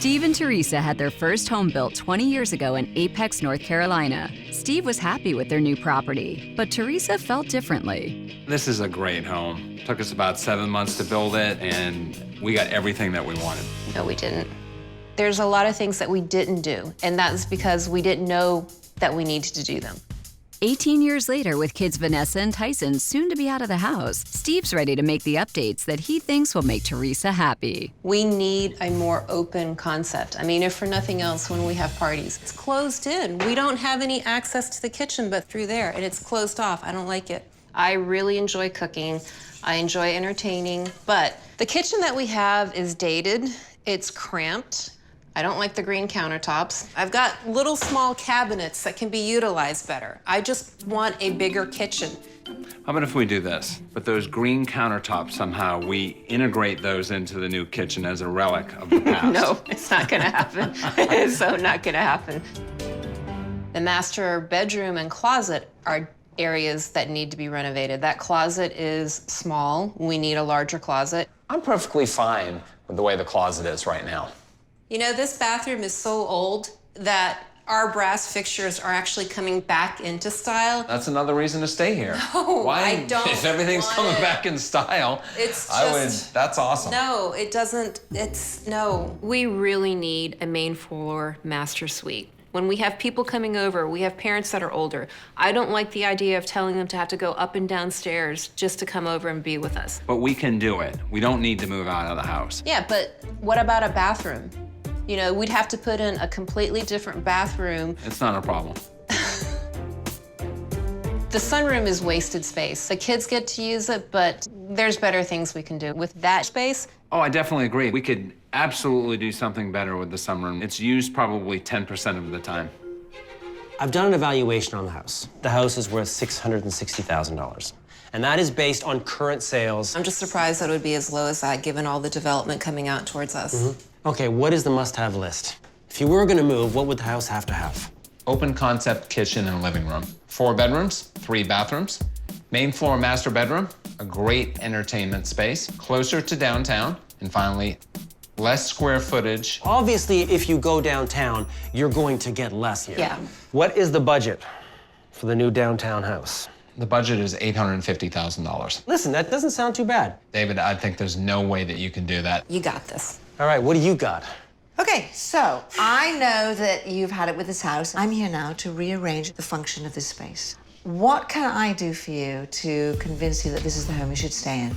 Steve and Theresa had their first home built 20 years ago in Apex, North Carolina. Steve was happy with their new property, but Theresa felt differently. This is a great home. Took us about 7 months to build it, and we got everything that we wanted. No, we didn't. There's a lot of things that we didn't do, and that's because we didn't know that we needed to do them. 18 years later, with kids Vanessa and Tyson soon to be out of the house, Steve's ready to make the updates that he thinks will make Theresa happy. We need a more open concept. I mean, if for nothing else, when we have parties, it's closed in. We don't have any access to the kitchen but through there, and it's closed off. I don't like it. I really enjoy cooking. I enjoy entertaining, but the kitchen that we have is dated. It's cramped. I don't like the green countertops. I've got little small cabinets that can be utilized better. I just want a bigger kitchen. How about if we do this? But those green countertops, somehow we integrate those into the new kitchen as a relic of the past. No, it's not gonna happen. It's so not gonna happen. The master bedroom and closet are areas that need to be renovated. That closet is small. We need a larger closet. I'm perfectly fine with the way the closet is right now. You know, this bathroom is so old that our brass fixtures are actually coming back into style. That's another reason to stay here. No, Why? I don't If everything's want coming it. back in style, It's that's awesome. No, it doesn't, no. We really need a main floor master suite. When we have people coming over, we have parents that are older. I don't like the idea of telling them to have to go up and down stairs just to come over and be with us. But we can do it. We don't need to move out of the house. Yeah, but what about a bathroom? You know, we'd have to put in a completely different bathroom. It's not a problem. The sunroom is wasted space. The kids get to use it, but there's better things we can do with that space. Oh, I definitely agree. We could absolutely do something better with the sunroom. It's used probably 10% of the time. I've done an evaluation on the house. The house is worth $660,000. And that is based on current sales. I'm just surprised that it would be as low as that, given all the development coming out towards us. Okay, what is the must-have list? If you were gonna move, what would the house have to have? Open concept kitchen and living room. 4 bedrooms, 3 bathrooms. Main floor master bedroom, a great entertainment space, closer to downtown. And finally, less square footage. Obviously, if you go downtown, you're going to get less here. Yeah. What is the budget for the new downtown house? The budget is $850,000. Listen, that doesn't sound too bad. David, I think there's no way that you can do that. You got this. All right, what do you got? Okay, so I know that you've had it with this house. I'm here now to rearrange the function of this space. What can I do for you to convince you that this is the home you should stay in?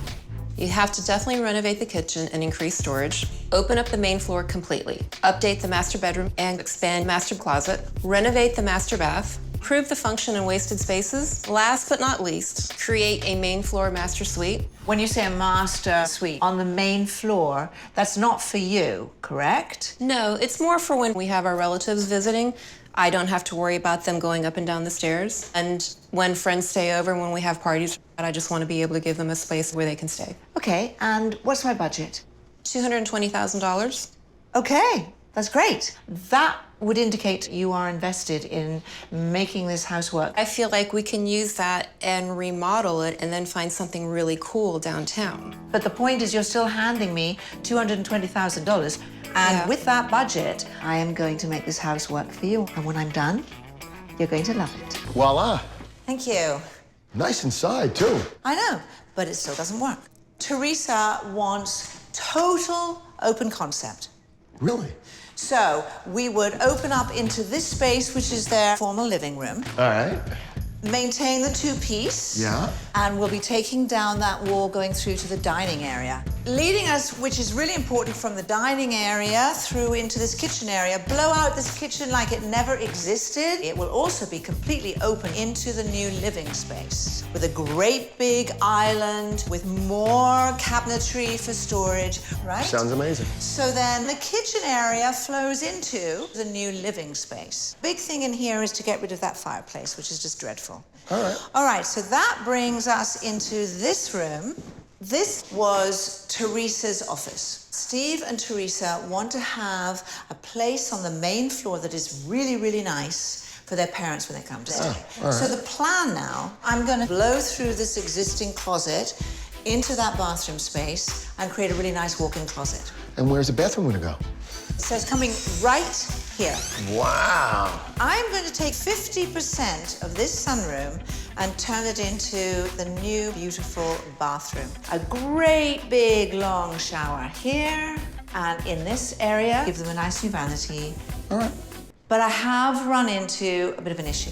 You have to definitely renovate the kitchen and increase storage, open up the main floor completely, update the master bedroom and expand master closet, renovate the master bath, improve the function and wasted spaces. Last but not least, create a main floor master suite. When you say a master suite on the main floor, that's not for you, correct? No, it's more for when we have our relatives visiting. I don't have to worry about them going up and down the stairs. And when friends stay over, when we have parties, I just want to be able to give them a space where they can stay. Okay, and what's my budget? $220,000. Okay, that's great. That would indicate you are invested in making this house work. I feel like we can use that and remodel it and then find something really cool downtown. But the point is you're still handing me $220,000. And Yeah. with that budget, I am going to make this house work for you. And when I'm done, you're going to love it. Voila. Thank you. Nice inside, too. I know, but it still doesn't work. Theresa wants total open concept. Really? So we would open up into this space, which is their formal living room, All right. maintain the two-piece, Yeah. and we'll be taking down that wall going through to the dining area. Leading us, which is really important, from the dining area through into this kitchen area. Blow out this kitchen like it never existed. It will also be completely open into the new living space with a great big island with more cabinetry for storage, right? Sounds amazing. So then the kitchen area flows into the new living space. Big thing in here is to get rid of that fireplace, which is just dreadful. All right. All right, so that brings us into this room. This was Theresa's office. Steve and Theresa want to have a place on the main floor that is really, really nice for their parents when they come to stay. all right. So the plan now, I'm going to blow through this existing closet into that bathroom space and create a really nice walk-in closet. And where's the bathroom gonna go? So it's coming right here. Wow. I'm going to take 50% of this sunroom and turn it into the new beautiful bathroom. A great big long shower here and in this area. Give them a nice new vanity. All right. But I have run into a bit of an issue.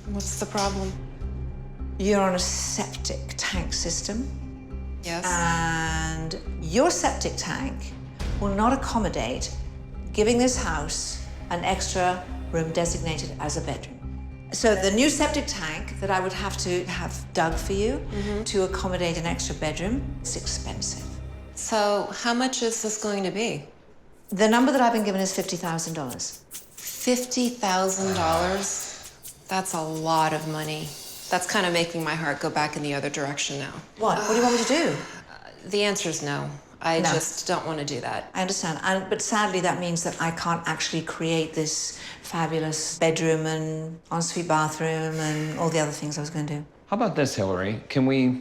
What's the problem? You're on a septic tank system. Yes. And your septic tank will not accommodate giving this house an extra room designated as a bedroom. So the new septic tank that I would have to have dug for you to accommodate an extra bedroom is expensive. So how much is this going to be? The number that I've been given is $50,000. $50,000? That's a lot of money. That's kind of making my heart go back in the other direction now. What? What do you want me to do? The answer is no. I No. just don't want to do that. I understand, but sadly that means that I can't actually create this fabulous bedroom and ensuite bathroom and all the other things I was going to do. How about this, Hilary? Can we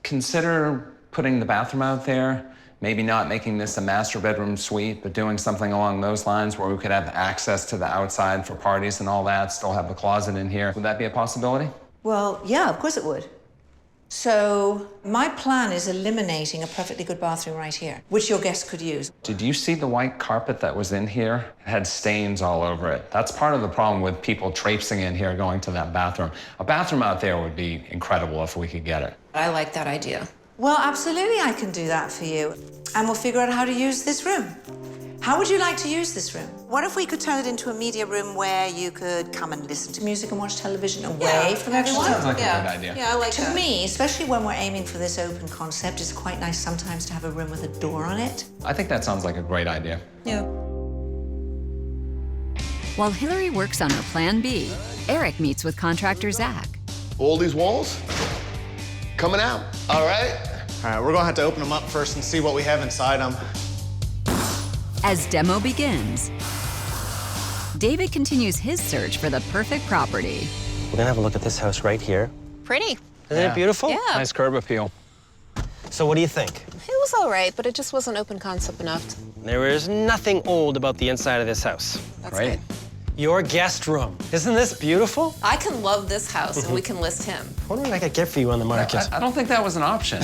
consider putting the bathroom out there? Maybe not making this a master bedroom suite, but doing something along those lines where we could have access to the outside for parties and all that, still have a closet in here. Would that be a possibility? Well, yeah, of course it would. So my plan is eliminating a perfectly good bathroom right here, which your guests could use. Did you see the white carpet that was in here? It had stains all over it. That's part of the problem with people traipsing in here going to that bathroom. A bathroom out there would be incredible if we could get it. I like that idea. Well, absolutely, I can do that for you. And we'll figure out how to use this room. How would you like to use this room? What if we could turn it into a media room where you could come and listen to music and watch television away from everyone? Sounds like a good idea. Yeah, I like To that. me, especially when we're aiming for this open concept, it's quite nice sometimes to have a room with a door on it. I think that sounds like a great idea. Yeah. While Hilary works on her plan B, Eric meets with contractor Zach. All these walls coming out. All right. All right, we're gonna have to open them up first and see what we have inside them. As demo begins, David continues his search for the perfect property. We're gonna have a look at this house right here. Pretty. Isn't it beautiful? Yeah. Nice curb appeal. So what do you think? It was all right, but it just wasn't open concept enough. There is nothing old about the inside of this house. That's Great. good. Your guest room. Isn't this beautiful? I can love this house, and we can list him. I wonder what I could get for you on the market. I don't think that was an option.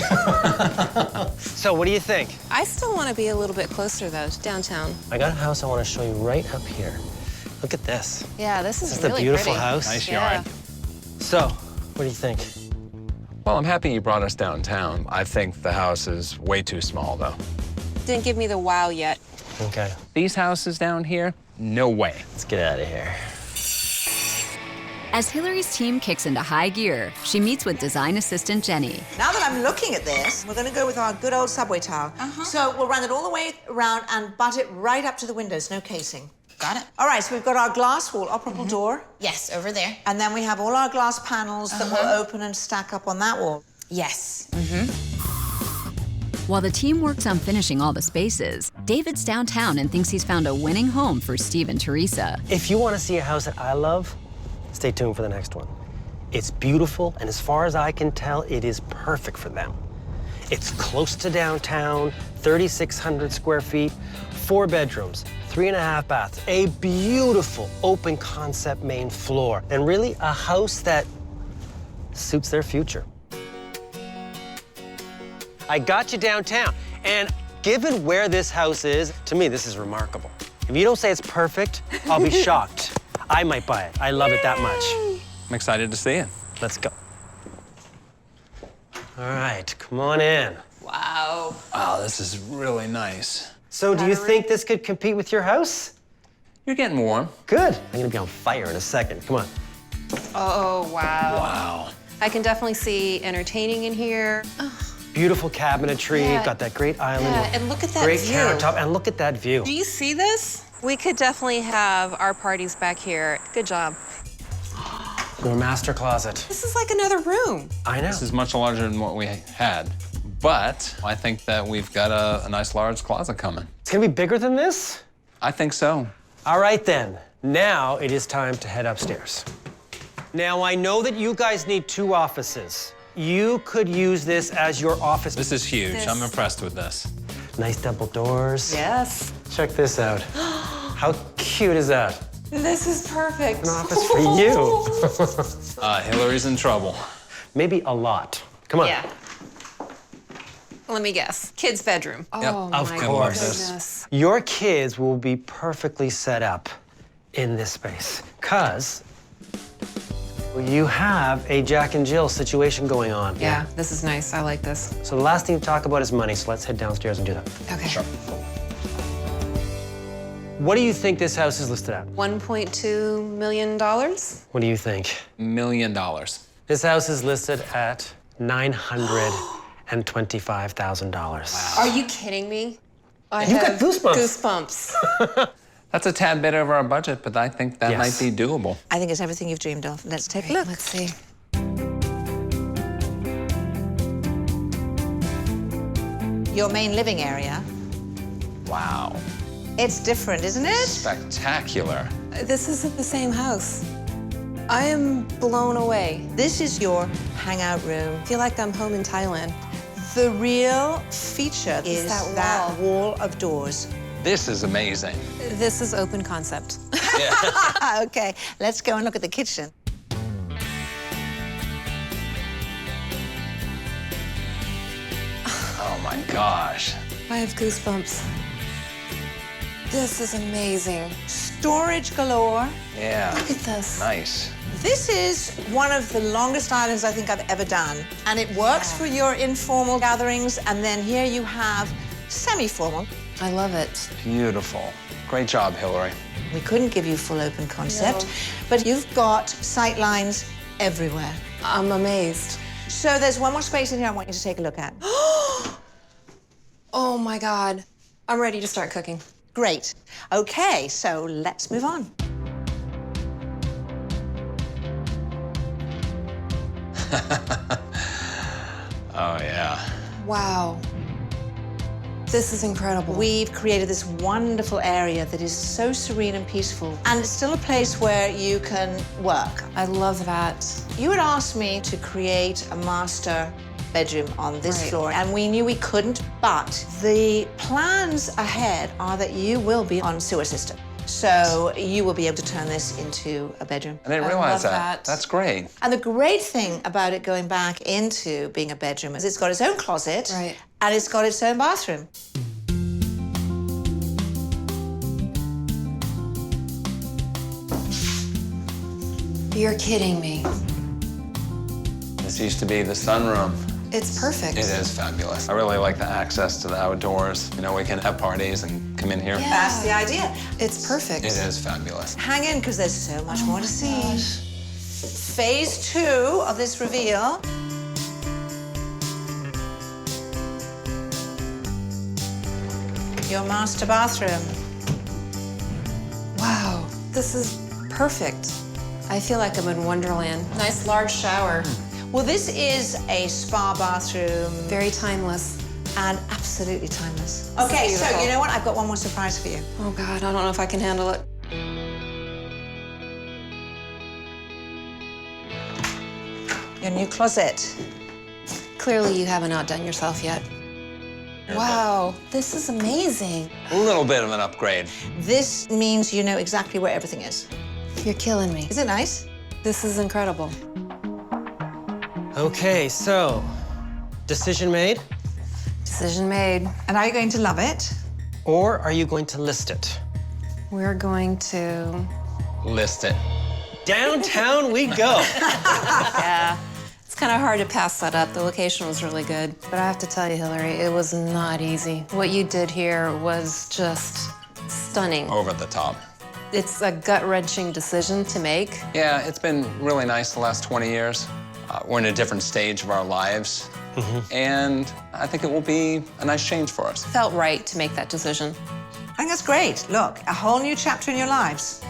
So what do you think? I still want to be a little bit closer, though, to downtown. I got a house I want to show you right up here. Look at this. Yeah, this is This is a really beautiful pretty. house. Nice Yeah. yard. So, what do you think? Well, I'm happy you brought us downtown. I think the house is way too small, though. Didn't give me the wow yet. Okay, These houses down here, no way. let's get out of here. As Hilary's team kicks into high gear, she meets with design assistant Jenny. Now that I'm looking at this, we're gonna go with our good old subway tile. So we'll run it all the way around and butt it right up to the windows, no casing. Got it. All right, so we've got our glass wall, operable door, Yes, over there. and then we have all our glass panels that will open and stack up on that wall. Yes. While the team works on finishing all the spaces, David's downtown and thinks he's found a winning home for Steve and Theresa. If you want to see a house that I love, stay tuned for the next one. It's beautiful, and as far as I can tell, it is perfect for them. It's close to downtown, 3,600 square feet, 4 bedrooms, 3.5 baths, a beautiful open concept main floor, and really a house that suits their future. I got you downtown, and given where this house is, to me, this is remarkable. If you don't say it's perfect, I'll be shocked. I might buy it. I love it that much. I'm excited to see it. Let's go. All right, come on in. Wow. Wow, this is really nice. So do you think this could compete with your house? You're getting warm. Good. I'm gonna be on fire in a second. Come on. Oh, wow. Wow. I can definitely see entertaining in here. Beautiful cabinetry, Yeah. got that great island. Yeah, and look at that great view. countertop, and look at that view. Do you see this? We could definitely have our parties back here. Good job. Your master closet. This is like another room. I know. This is much larger than what we had, but I think that we've got a nice large closet coming. It's gonna be bigger than this? I think so. All right then, now it is time to head upstairs. Now I know that you guys need 2 offices. You could use this as your office. This is huge. I'm impressed with this. Nice double doors. Yes. Check this out. How cute is that? This is perfect. An office for you. Hilary's in trouble. Maybe a lot. Come on. Yeah. Let me guess. Kid's bedroom. Yep. Oh, Of my course. goodness. Your kids will be perfectly set up in this space, because you have a Jack and Jill situation going on. Yeah, this is nice. I like this. So the last thing to talk about is money, so let's head downstairs and do that. Okay. Sure. What do you think this house is listed at? $1.2 million? What do you think? $1 million. This house is listed at $925,000. Are you kidding me? I You got have goosebumps. Goosebumps. That's a tad bit over our budget, but I think that Yes. might be doable. I think it's everything you've dreamed of. Let's take a look. Let's see. Your main living area. Wow. It's different, isn't it? Spectacular. This isn't the same house. I am blown away. This is your hangout room. I feel like I'm home in Thailand. The real feature is that that wall of doors. This is amazing. This is open concept. Okay, let's go and look at the kitchen. Oh my gosh. I have goosebumps. This is amazing. Storage galore. Yeah. Look at this. Nice. This is one of the longest islands I think I've ever done. And it works for your informal gatherings. And then here you have semi-formal. I love it. Beautiful. Great job, Hilary. We couldn't give you full open concept, but you've got sight lines everywhere. I'm amazed. So there's one more space in here I want you to take a look at. Oh my God. I'm ready to start cooking. Great. Okay, so let's move on. Oh, yeah. Wow. This is incredible. We've created this wonderful area that is so serene and peaceful, and it's still a place where you can work. I love that. You had asked me to create a master bedroom on this Right. floor, and we knew we couldn't, but the plans ahead are that you will be on sewer system. So you will be able to turn this into a bedroom. I didn't I realize love that. that. That's great. And the great thing about it going back into being a bedroom is it's got its own closet, Right. and it's got its own bathroom. You're kidding me. This used to be the sunroom. It's perfect. It is fabulous. I really like the access to the outdoors. You know, we can have parties and come in here. Yeah. That's the idea. It's perfect. It is fabulous. Hang in, because there's so much more to see. Phase 2 of this reveal. Your master bathroom. Wow. This is perfect. I feel like I'm in Wonderland. Nice large shower. Well, this is a spa bathroom Very timeless. and absolutely timeless. This is Okay, so beautiful. you know what? I've got one more surprise for you. Oh God, I don't know if I can handle it. Your new closet. Clearly you haven't outdone yourself yet. Wow, this is amazing. A little bit of an upgrade. This means you know exactly where everything is. You're killing me. Is it nice? This is incredible. Okay, so decision made, Decision made. And are you going to love it? or are you going to list it? We're going to... List it. Downtown we go. Yeah. It's kind of hard to pass that up. The location was really good. But I have to tell you, Hilary, it was not easy. What you did here was just stunning. Over the top. It's a gut-wrenching decision to make. Yeah, it's been really nice the last 20 years. We're in a different stage of our lives. And I think it will be a nice change for us. Felt right to make that decision. I think that's great. Look, a whole new chapter in your lives.